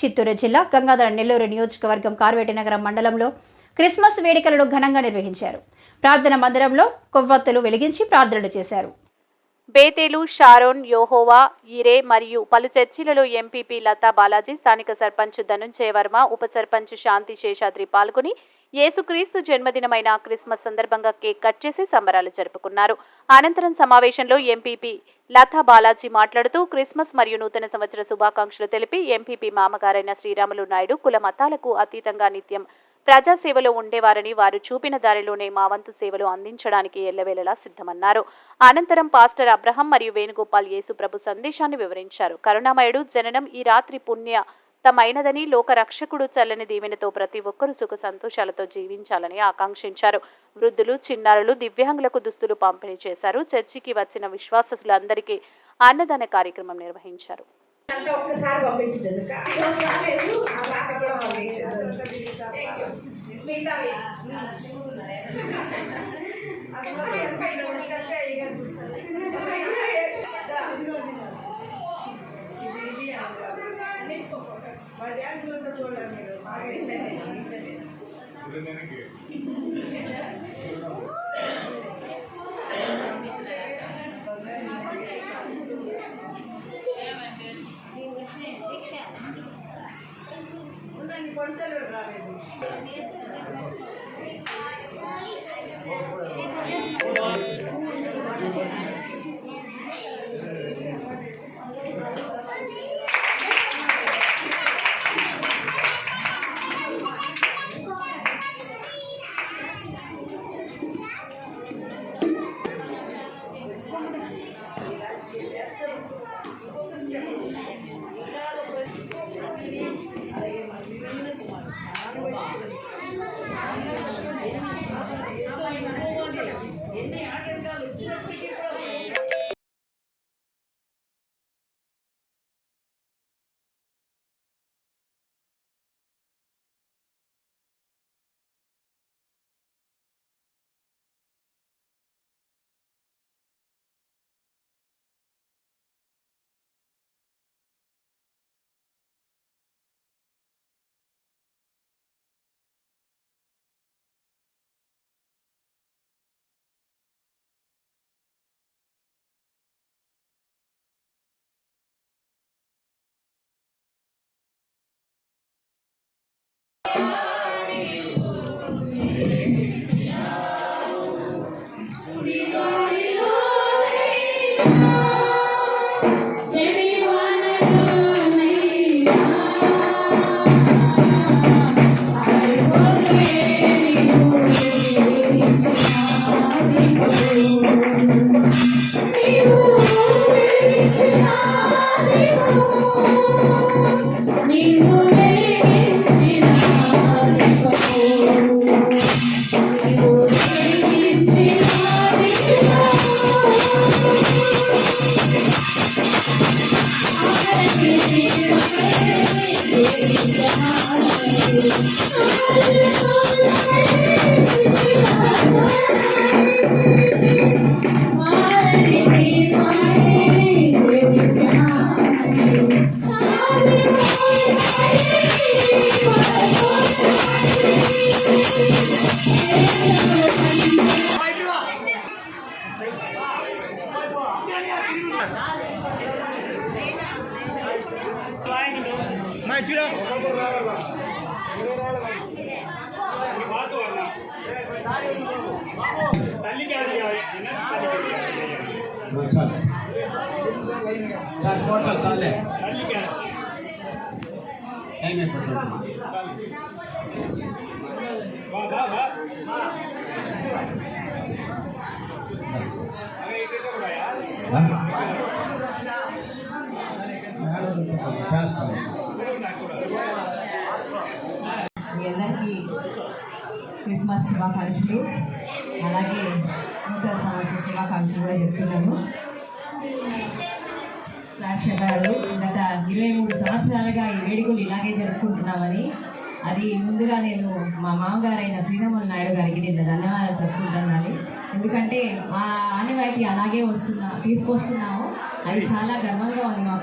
చిత్తూరు జిల్లా గంగాధర నెల్లూరు నియోజకవర్గం కార్వేటి నగరం మండలంలో క్రిస్మస్ వేడుకలను ఘనంగా నిర్వహించారు. ప్రార్థన మందిరంలో కొవ్వొత్తులు వెలిగించి ప్రార్థనలు చేశారు. బేతేలు, షారోన్, యోహోవా, ఈరే మరియు పలు చర్చిలలో ఎంపీపీ లతా బాలాజీ, స్థానిక సర్పంచ్ ధనుంజయ వర్మ, ఉప సర్పంచ్ శాంతి శేషాద్రి పాల్గొని యేసుక్రీస్తు జన్మదినమైన క్రిస్మస్ సందర్భంగా కేక్ కట్ చేసి సంబరాలు జరుపుకున్నారు. అనంతరం సమావేశంలో ఎంపీపీ లతా బాలాజీ మాట్లాడుతూ క్రిస్మస్ మరియు నూతన సంవత్సర శుభాకాంక్షలు తెలిపి ఎంపీపీ మామగారైన శ్రీరాములు నాయుడు కుల మతాలకు అతీతంగా నిత్యం ప్రజాసేవలో ఉండేవారని, వారు చూపిన దారిలోనే మా వంతు సేవలు అందించడానికి ఎల్లవేళలా సిద్ధమన్నారు. అనంతరం పాస్టర్ అబ్రహం మరియు వేణుగోపాల్ యేసు ప్రభు సందేశాన్ని వివరించారు. కరుణామయుడు జననం ఈ రాత్రి పుణ్యతమైనదని, లోక రక్షకుడు చల్లని దీవెనతో ప్రతి ఒక్కరూ సుఖ సంతోషాలతో జీవించాలని ఆకాంక్షించారు. వృద్ధులు, చిన్నారులు, దివ్యాంగులకు దుస్తులు పంపిణీ చేశారు. చర్చికి వచ్చిన విశ్వాసులందరికీ అన్నదాన కార్యక్రమం నిర్వహించారు. सर फोटो चले మీ అందరికీ క్రిస్మస్ శుభాకాంక్షలు, అలాగే నూతన సంవత్సర శుభాకాంక్షలు కూడా చెప్తున్నాను. సార్ చెప్పారు, గత 23 సంవత్సరాలుగా ఈ వేడుకలు ఇలాగే జరుపుకుంటున్నామని. అది ముందుగా నేను మా మామగారైన శ్రీరాములు నాయుడు గారికి నేను ధన్యవాదాలు చెప్పుకుంటున్నాను. ఎందుకంటే ఆ ఆనవాయితీ అలాగే తీసుకొస్తున్నాము. అది చాలా గర్వంగా ఉంది మాకు.